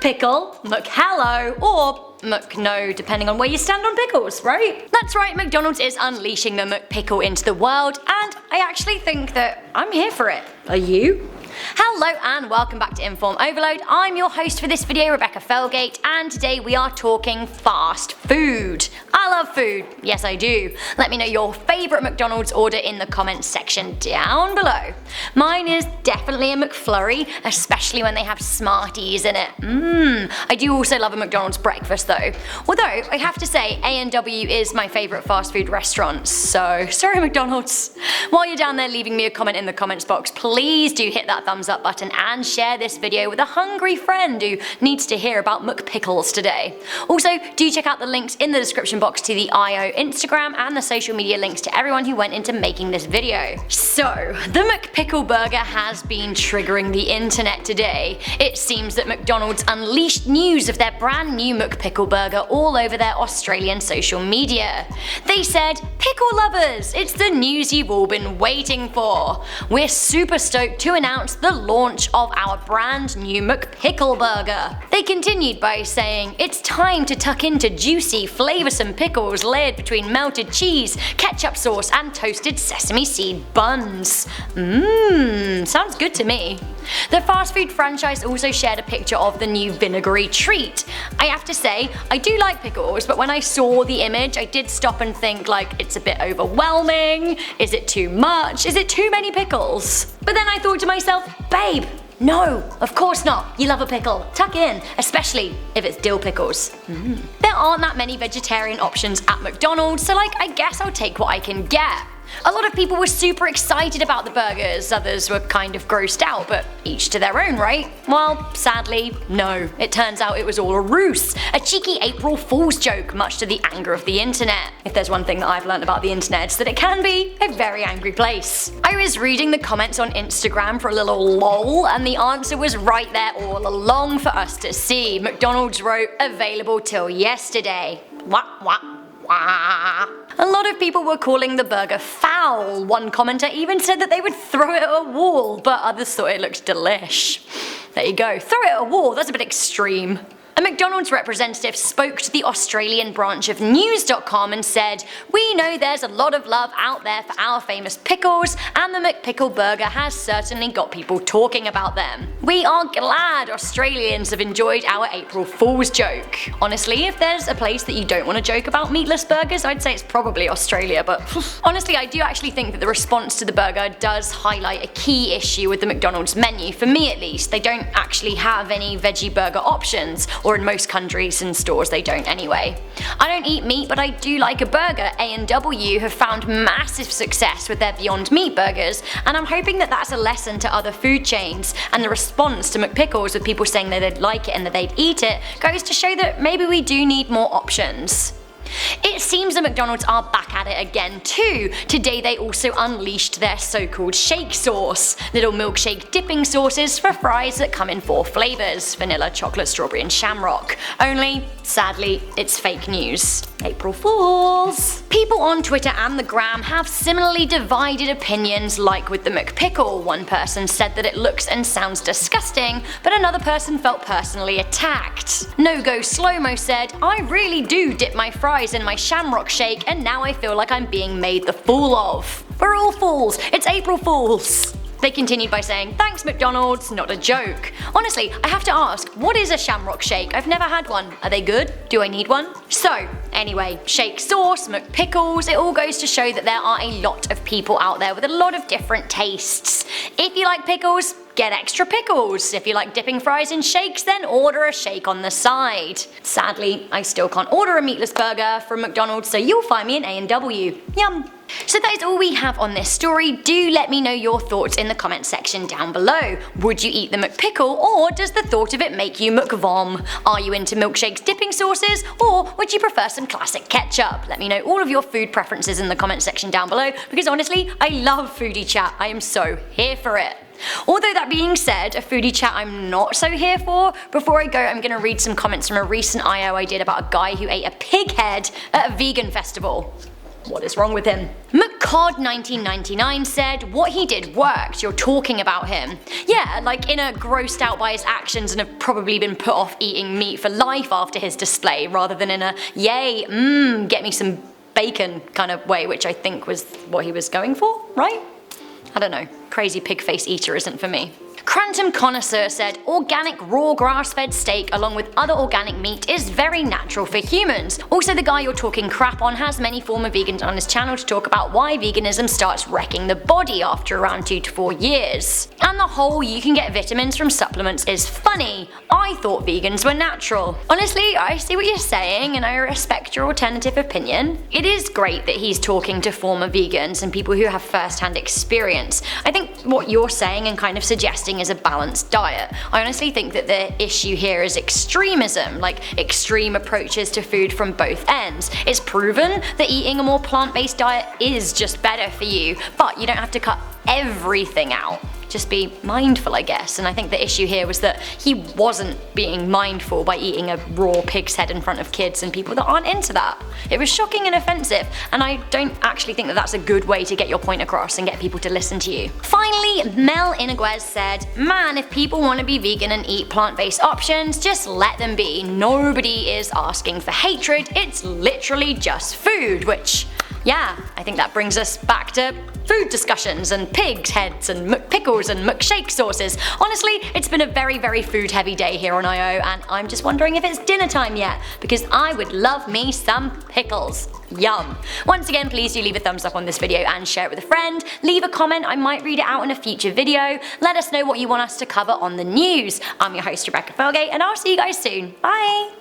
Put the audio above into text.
McPickle, McHello, or McNo, depending on where you stand on pickles, right? That's right, McDonald's is unleashing the McPickle into the world, and I actually think that I'm here for it. Are you? Hello and welcome back to Inform Overload. I'm your host for this video, Rebecca Felgate, and today we are talking fast food. I love food. Yes, I do. Let me know your favourite McDonald's order in the comments section down below. Mine is definitely a McFlurry, especially when they have Smarties in it. I do also love a McDonald's breakfast though. Although, I have to say, A&W is my favourite fast food restaurant, so sorry McDonald's. While you're down there leaving me a comment in the comments box, please do hit that thumbs up button and share this video with a hungry friend who needs to hear about McPickles today. Also, do check out the links in the description box to the IO Instagram and the social media links to everyone who went into making this video. So, the McPickle Burger has been triggering the internet today. It seems that McDonald's unleashed news of their brand new McPickle Burger all over their Australian social media. They said, "Pickle lovers, it's the news you've all been waiting for. We're super stoked to announce the launch of our brand new McPickle Burger." They continued by saying, "It's time to tuck into juicy, flavoursome pickles layered between melted cheese, ketchup sauce and toasted sesame seed buns." Sounds good to me. The fast food franchise also shared a picture of the new vinegary treat. I have to say, I do like pickles, but when I saw the image, I did stop and think like, it's a bit overwhelming, is it too much, is it too many pickles? But then I thought to myself, babe, no, of course not. You love a pickle. Tuck in, especially if it's dill pickles. There aren't that many vegetarian options at McDonald's, so I guess I'll take what I can get. A lot of people were super excited about the burgers, others were kind of grossed out, but each to their own, right? Well, sadly, no. It turns out it was all a ruse, a cheeky April Fool's joke, much to the anger of the internet. If there's one thing that I've learned about the internet, it's that it can be a very angry place. I was reading the comments on Instagram for a little lol, and the answer was right there all along for us to see. McDonald's wrote, "Available till yesterday." Wah wah. A lot of people were calling the burger foul. One commenter even said that they would throw it at a wall, but others thought it looked delish. There you go, throw it at a wall, that's a bit extreme. A McDonald's representative spoke to the Australian branch of news.com and said, "We know there's a lot of love out there for our famous pickles, and the McPickle Burger has certainly got people talking about them. We are glad Australians have enjoyed our April Fool's joke." Honestly, if there's a place that you don't want to joke about meatless burgers, I'd say it's probably Australia, but honestly, I do actually think that the response to the burger does highlight a key issue with the McDonald's menu, for me at least. They don't actually have any veggie burger options, or in most countries and stores they don't anyway. I don't eat meat, but I do like a burger. A&W have found massive success with their Beyond Meat burgers, and I'm hoping that that's a lesson to other food chains, and the response to McPickles with people saying that they'd like it and that they'd eat it goes to show that maybe we do need more options. It seems that McDonald's are back at it again too. Today they also unleashed their so-called shake sauce, little milkshake dipping sauces for fries that come in 4 flavours: vanilla, chocolate, strawberry and shamrock. Only, sadly, it's fake news. April Fools! People on Twitter and the Gram have similarly divided opinions like with the McPickle. One person said that it looks and sounds disgusting, but another person felt personally attacked. No Go Slow-Mo said, "I really do dip my fries in my shamrock shake and now I feel like I'm being made the fool of. We're all fools, it's April Fools." They continued by saying, "Thanks McDonald's, not a joke." Honestly, I have to ask, what is a shamrock shake? I've never had one. Are they good? Do I need one? So, anyway, shake sauce, McPickles, it all goes to show that there are a lot of people out there with a lot of different tastes. If you like pickles, get extra pickles. If you like dipping fries in shakes, then order a shake on the side. Sadly, I still can't order a meatless burger from McDonald's, so you'll find me in A&W. Yum. So that is all we have on this story. Do let me know your thoughts in the comment section down below. Would you eat the McPickle, or does the thought of it make you McVom? Are you into milkshakes dipping sauces, or would you prefer some classic ketchup? Let me know all of your food preferences in the comment section down below, because honestly, I love foodie chat. I am so here for it. Although that being said, a foodie chat I'm not so here for. Before I go, I'm going to read some comments from a recent IO I did about a guy who ate a pig head at a vegan festival. what is wrong with him? McCod1999 said, what he did worked, you're talking about him. Yeah, like in a grossed out by his actions and have probably been put off eating meat for life after his display, rather than in a yay, get me some bacon kind of way, which I think was what he was going for, right? I don't know. Crazy pig face eater isn't for me. Crantum Connoisseur said, organic raw grass-fed steak along with other organic meat is very natural for humans. Also, the guy you're talking crap on has many former vegans on his channel to talk about why veganism starts wrecking the body after around 2 to 4 years. And the whole you can get vitamins from supplements is funny. I thought vegans were natural. Honestly, I see what you're saying and I respect your alternative opinion. It is great that he's talking to former vegans and people who have first-hand experience. I think what you're saying and kind of suggesting is a balanced diet. I honestly think that the issue here is extremism, like extreme approaches to food from both ends. It's proven that eating a more plant-based diet is just better for you, but you don't have to cut everything out. Just be mindful, I guess, and I think the issue here was that he wasn't being mindful by eating a raw pig's head in front of kids and people that aren't into that. It was shocking and offensive, and I don't actually think that that's a good way to get your point across and get people to listen to you. Finally, Mel Iniguez said, man, if people want to be vegan and eat plant-based options, just let them be. Nobody is asking for hatred, it's literally just food, which, yeah, I think that brings us back to food discussions and pig's heads and McPickles and McShake sauces. Honestly, it's been a very, very food heavy day here on IO, and I'm just wondering if it's dinner time yet, because I would love me some pickles. Yum. Once again, please do leave a thumbs up on this video and share it with a friend. Leave a comment, I might read it out in a future video. Let us know what you want us to cover on the news. I'm your host Rebecca Felgate, and I'll see you guys soon. Bye!